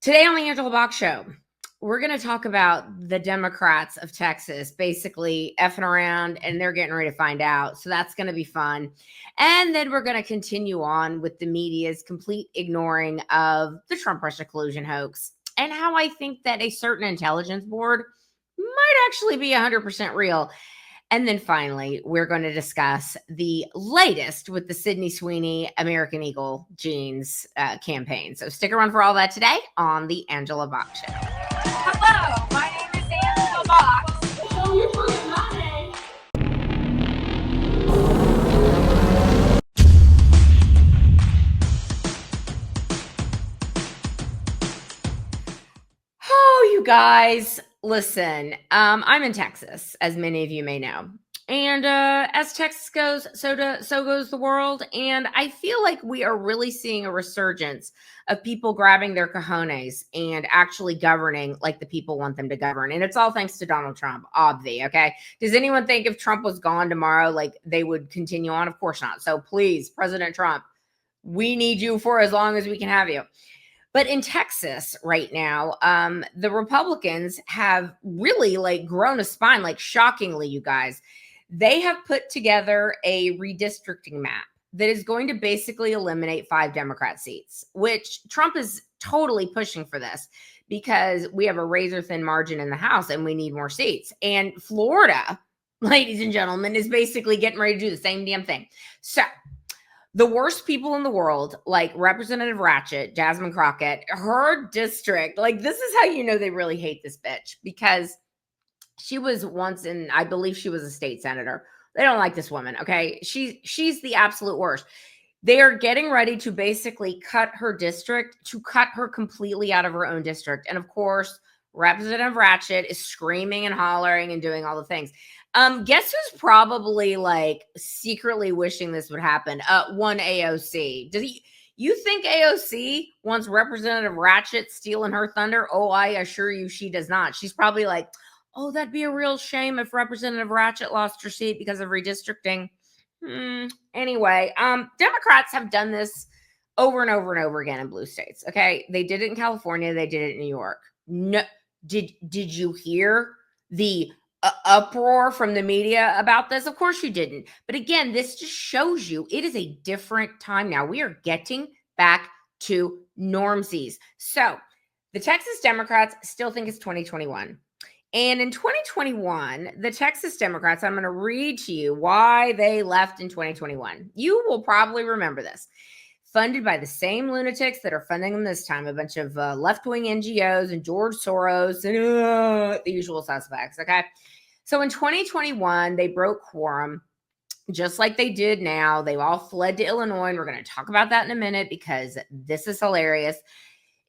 Today on the Angela Box Show, we're going to talk about the Democrats of Texas basically effing around, and they're getting ready to find out. So that's going to be fun. And then we're going to continue on with the media's complete ignoring of the Trump-Russia collusion hoax and how I think that a certain intelligence board might actually be 100% real. And then finally, we're going to discuss the latest with the Sweeney American Eagle jeans campaign. So stick around for all that today on the Angela Box Show. Hello, my name is Angela Box. Show your fucking money. Oh, you guys. Listen, I'm in Texas, as many of you may know. And as Texas goes, so goes the world. And I feel like we are really seeing a resurgence of people grabbing their cojones and actually governing like the people want them to govern. And it's all thanks to Donald Trump, okay? Does anyone think if Trump was gone tomorrow, like they would continue on? Of course not. So please, President Trump, we need you for as long as we can have you. But in Texas right now, the Republicans have really like grown a spine, like shockingly, you guys. They have put together a redistricting map that is going to basically eliminate 5 Democrat seats, which Trump is totally pushing for this because we have a razor thin margin in the House and we need more seats. And Florida, ladies and gentlemen, is basically getting ready to do the same damn thing. So the worst people in the world, like Representative Ratchet, Jasmine Crockett, her district, like this is how you know they really hate this bitch because she was once in, I believe she was a state senator. They don't like this woman, okay? She's the absolute worst. They are getting ready to basically cut her district, to cut her completely out of her own district. And of course, Representative Ratchet is screaming and hollering and doing all the things. Guess who's probably like secretly wishing this would happen? One AOC. You think AOC wants Representative Ratchet stealing her thunder? Oh, I assure you she does not. She's probably like, oh, that'd be a real shame if Representative Ratchet lost her seat because of redistricting. Anyway, Democrats have done this over and over and over again in blue states. Okay, they did it in California. They did it in New York. No, did you hear the uproar from the media about this? Of course you didn't. But again, this just shows you it is a different time now. We are getting back to normsies. So the Texas Democrats still think it's 2021. And in 2021, the Texas Democrats, I'm going to read to you why they left in 2021. You will probably remember this. Funded by the same lunatics that are funding them this time, a bunch of left-wing NGOs and George Soros and the usual suspects, okay? So in 2021, they broke quorum, just like they did now. They all fled to Illinois, and we're going to talk about that in a minute because this is hilarious.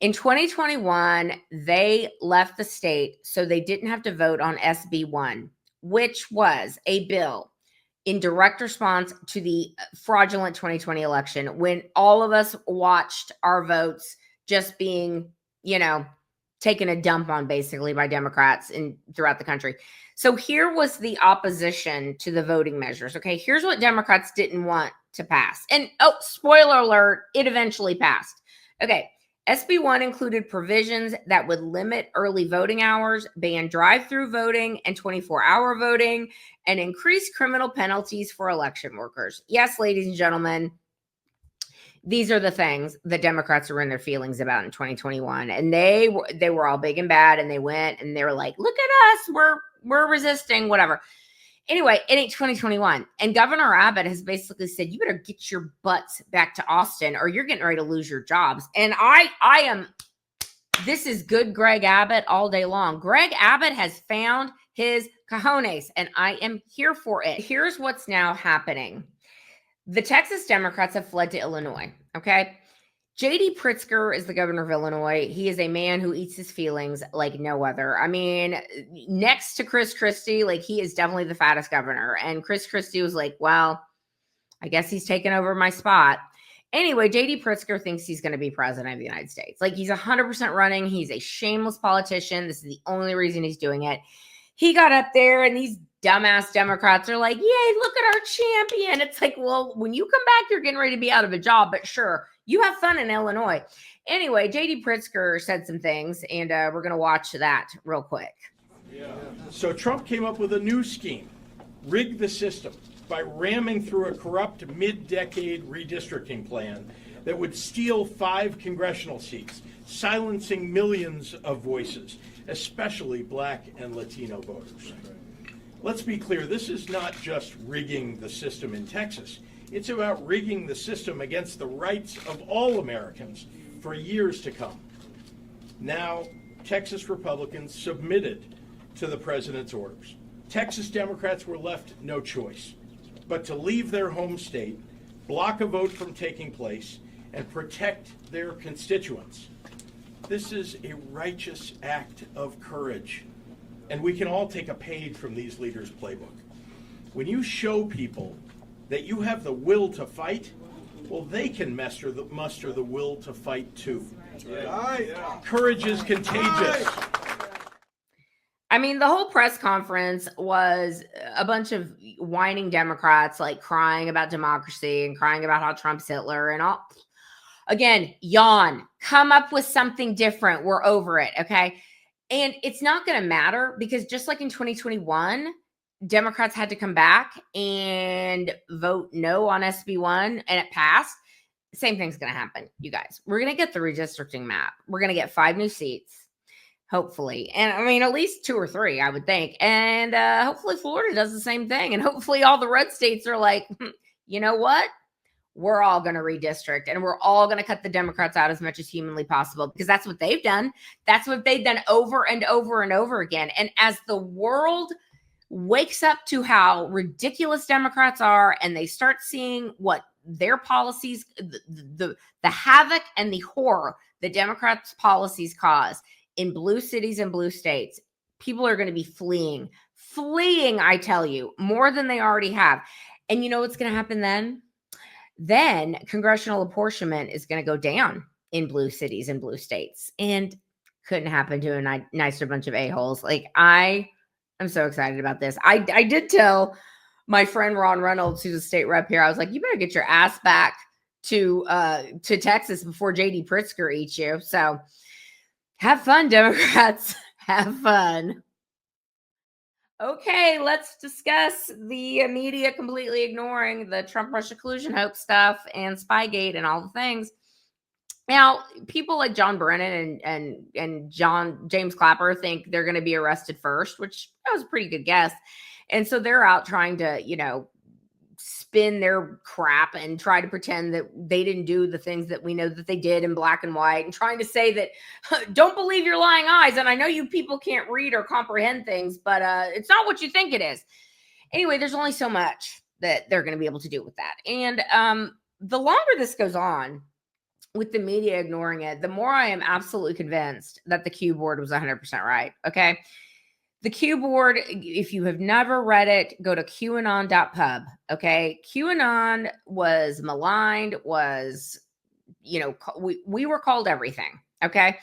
In 2021, they left the state so they didn't have to vote on SB 1, which was a bill in direct response to the fraudulent 2020 election when all of us watched our votes just being, taken a dump on basically by Democrats throughout the country. So here was the opposition to the voting measures. Okay, here's what Democrats didn't want to pass. And spoiler alert, it eventually passed. Okay. SB 1 included provisions that would limit early voting hours, ban drive-through voting and 24-hour voting, and increase criminal penalties for election workers. Yes, ladies and gentlemen, these are the things that Democrats were in their feelings about in 2021. And they were all big and bad, and they went and they were like, look at us, we're resisting, whatever. Anyway, it ain't 2021. And Governor Abbott has basically said, you better get your butts back to Austin or you're getting ready to lose your jobs. And this is good Greg Abbott all day long. Greg Abbott has found his cojones and I am here for it. Here's what's now happening. The Texas Democrats have fled to Illinois, okay? J.D. Pritzker is the governor of Illinois. He is a man who eats his feelings like no other. I mean, next to Chris Christie, like he is definitely the fattest governor. And Chris Christie was like, well, I guess he's taken over my spot. Anyway, J.D. Pritzker thinks he's going to be president of the United States. Like he's 100% running. He's a shameless politician. This is the only reason he's doing it. He got up there and these dumbass Democrats are like, yay, look at our champion. It's like, well, when you come back, you're getting ready to be out of a job, but sure, You have fun in Illinois. Anyway, JD Pritzker said some things, and we're going to watch that real quick. Yeah. So Trump came up with a new scheme, rig the system by ramming through a corrupt mid-decade redistricting plan that would steal 5 congressional seats, silencing millions of voices, especially Black and Latino voters. Let's be clear, this is not just rigging the system in Texas. It's about rigging the system against the rights of all Americans for years to come. Now, Texas Republicans submitted to the president's orders. Texas Democrats were left no choice but to leave their home state, block a vote from taking place, and protect their constituents. This is a righteous act of courage, and we can all take a page from these leaders' playbook. When you show people that you have the will to fight, well, they can muster the will to fight too. Courage is contagious. I mean, the whole press conference was a bunch of whining Democrats, like crying about democracy and crying about how Trump's Hitler and all. Again, yawn. Come up with something different. We're over it, okay? And it's not going to matter because just like in 2021, Democrats had to come back and vote no on SB1 and it passed. Same thing's going to happen, you guys. We're going to get the redistricting map. We're going to get 5 new seats. Hopefully. And I mean, at least 2 or 3, I would think. And hopefully Florida does the same thing. And hopefully all the red states are like, you know what? We're all going to redistrict and we're all going to cut the Democrats out as much as humanly possible because that's what they've done. That's what they've done over and over and over again. And as the world wakes up to how ridiculous Democrats are and they start seeing what their policies, the havoc and the horror that Democrats' policies cause, in blue cities and blue states, people are going to be fleeing, I tell you, more than they already have. And you know what's going to happen then? Then congressional apportionment is going to go down in blue cities and blue states. And couldn't happen to a nicer bunch of a-holes. Like, I am so excited about this. I did tell my friend Ron Reynolds, who's a state rep here, I was like, you better get your ass back to Texas before JD Pritzker eats you. So have fun, Democrats. Have fun. Okay, let's discuss the media completely ignoring the Trump-Russia collusion hoax stuff and Spygate and all the things. Now, people like John Brennan and James Clapper think they're going to be arrested first, which that was a pretty good guess. And so they're out trying to, spin their crap and try to pretend that they didn't do the things that we know that they did in black and white and trying to say that don't believe your lying eyes. And I know you people can't read or comprehend things, but it's not what you think it is. Anyway, there's only so much that they're going to be able to do with that. And the longer this goes on with the media ignoring it, the more I am absolutely convinced that the Q board was 100% right. Okay. The Q board, if you have never read it, go to QAnon.pub. Okay. QAnon was maligned, we were called everything. Okay.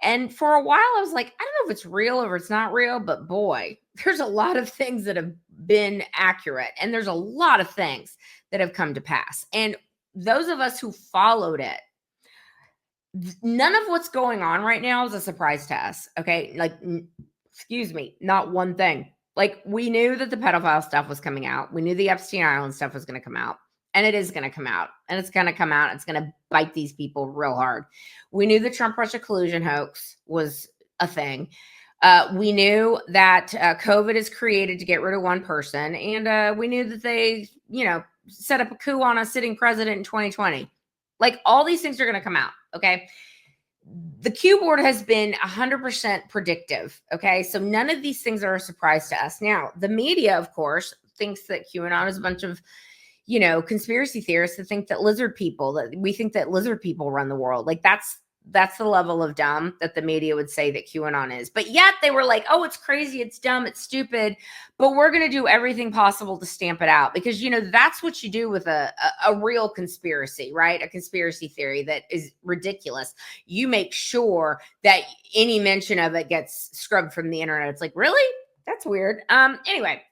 And for a while, I was like, I don't know if it's real or if it's not real, but boy, there's a lot of things that have been accurate. And there's a lot of things that have come to pass. And those of us who followed it, none of what's going on right now is a surprise to us. Okay. Not one thing. Like, we knew that the pedophile stuff was coming out. We knew the Epstein Island stuff was going to come out, and it is going to come out, and it's going to come out. It's going to bite these people real hard. We knew the Trump-Russia collusion hoax was a thing. We knew that COVID is created to get rid of one person, and we knew that they, set up a coup on a sitting president in 2020. Like, all these things are going to come out. Okay. The Q board has been 100% predictive. Okay. So none of these things are a surprise to us. Now, the media, of course, thinks that QAnon is a bunch of, conspiracy theorists that think that we think that lizard people run the world. Like, that's the level of dumb that the media would say that QAnon is. But yet they were like, oh, it's crazy, it's dumb, it's stupid, but we're going to do everything possible to stamp it out because, that's what you do with a real conspiracy, right? A conspiracy theory that is ridiculous. You make sure that any mention of it gets scrubbed from the internet. It's like, really? That's weird. Anyway,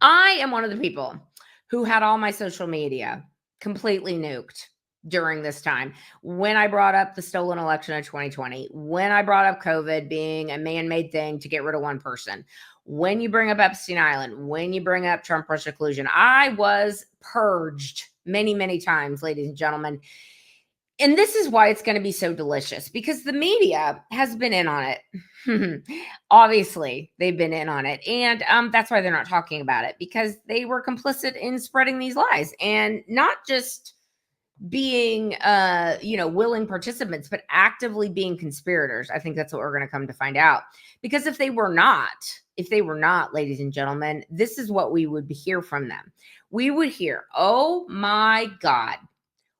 I am one of the people who had all my social media completely nuked during this time. When I brought up the stolen election of 2020, when I brought up COVID being a man-made thing to get rid of one person, when you bring up Epstein Island, when you bring up Trump Russia collusion, I was purged many, many times, ladies and gentlemen. And this is why it's going to be so delicious, because the media has been in on it. Obviously, they've been in on it. And that's why they're not talking about it, because they were complicit in spreading these lies, and not just being willing participants, but actively being conspirators. I think that's what we're going to come to find out. Because if they were not, ladies and gentlemen, this is what we would hear from them. We would hear, oh my God,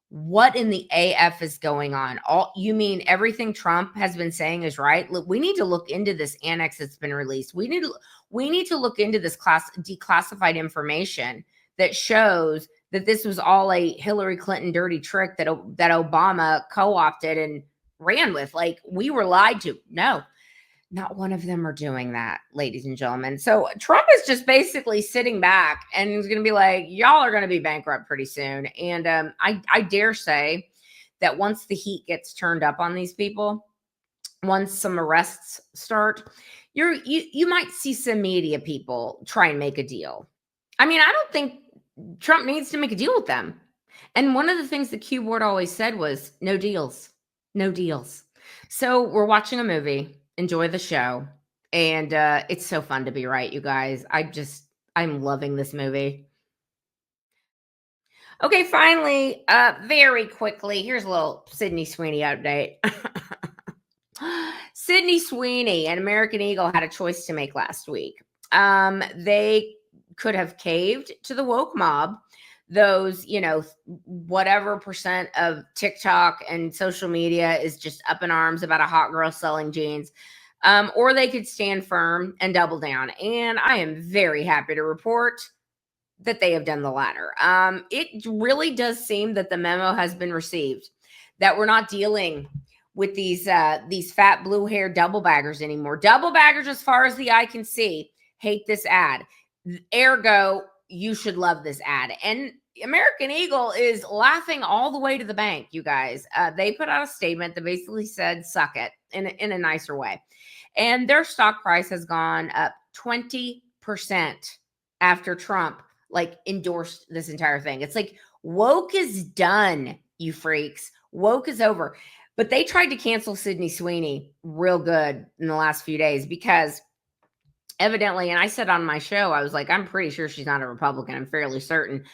what in the AF is going on? You mean everything Trump has been saying is right? Look, we need to look into this annex that's been released. We need to look into this declassified information that shows that this was all a Hillary Clinton dirty trick that Obama co-opted and ran with. Like, we were lied to. No, not one of them are doing that, ladies and gentlemen. So Trump is just basically sitting back and he's going to be like, y'all are going to be bankrupt pretty soon. And I dare say that once the heat gets turned up on these people, once some arrests start, you might see some media people try and make a deal. I mean, I don't think Trump needs to make a deal with them. And one of the things the Q board always said was no deals, no deals. So we're watching a movie. Enjoy the show. And it's so fun to be right, you guys. I'm loving this movie. Okay, finally, very quickly, here's a little Sydney Sweeney update. Sydney Sweeney and American Eagle had a choice to make last week. They could have caved to the woke mob, those, whatever percent of TikTok and social media is just up in arms about a hot girl selling jeans, or they could stand firm and double down. And I am very happy to report that they have done the latter. It really does seem that the memo has been received, that we're not dealing with these fat blue-haired double baggers anymore. Double baggers, as far as the eye can see, hate this ad. Ergo, you should love this ad. And American Eagle is laughing all the way to the bank, you guys. They put out a statement that basically said, suck it, in a nicer way. And their stock price has gone up 20% after Trump, endorsed this entire thing. It's like, woke is done, you freaks. Woke is over. But they tried to cancel Sydney Sweeney real good in the last few days because evidently, and I said on my show, I was like, I'm pretty sure she's not a Republican. I'm fairly certain.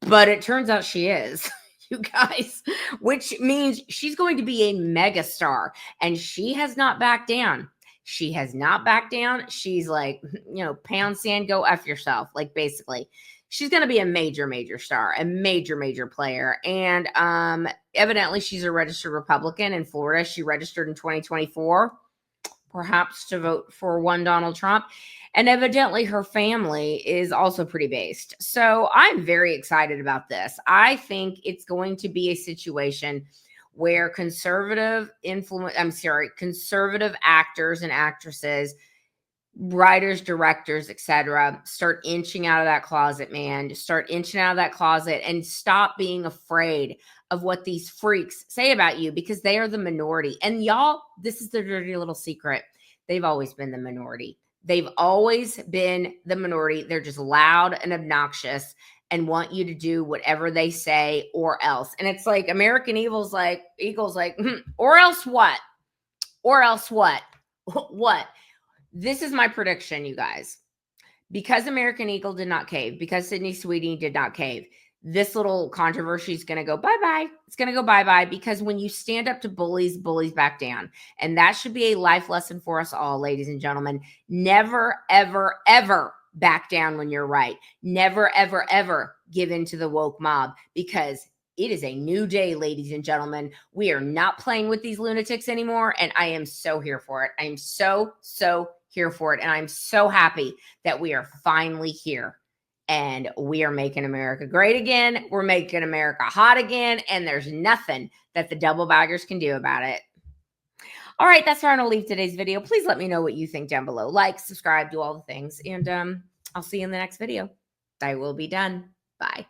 But it turns out she is, you guys, which means she's going to be a mega star. And she has not backed down. She has not backed down. She's like, pound sand, go F yourself. Basically, she's going to be a major, major star, a major, major player. And evidently, she's a registered Republican in Florida. She registered in 2024. Perhaps to vote for one Donald Trump. And evidently her family is also pretty based. So I'm very excited about this. I think it's going to be a situation where conservative actors and actresses, writers, directors, etc., start inching out of that closet, man. Start inching out of that closet and stop being afraid of what these freaks say about you, because they are the minority. And y'all, this is the dirty little secret. They've always been the minority. They've always been the minority. They're just loud and obnoxious and want you to do whatever they say or else. And it's like American Eagle's like, or else what? Or else what? What? This is my prediction, you guys. Because American Eagle did not cave, because Sydney Sweeney did not cave, this little controversy is going to go bye-bye. It's going to go bye-bye, because when you stand up to bullies, bullies back down. And that should be a life lesson for us all, ladies and gentlemen. Never, ever, ever back down when you're right. Never, ever, ever give in to the woke mob, because it is a new day, ladies and gentlemen. We are not playing with these lunatics anymore, and I am so here for it. I am so, so here for it, and I'm so happy that we are finally here. And we are making America great again. We're making America hot again. And there's nothing that the double baggers can do about it. All right, that's where I'm going to leave today's video. Please let me know what you think down below. Like, subscribe, do all the things. And I'll see you in the next video. I will be done. Bye.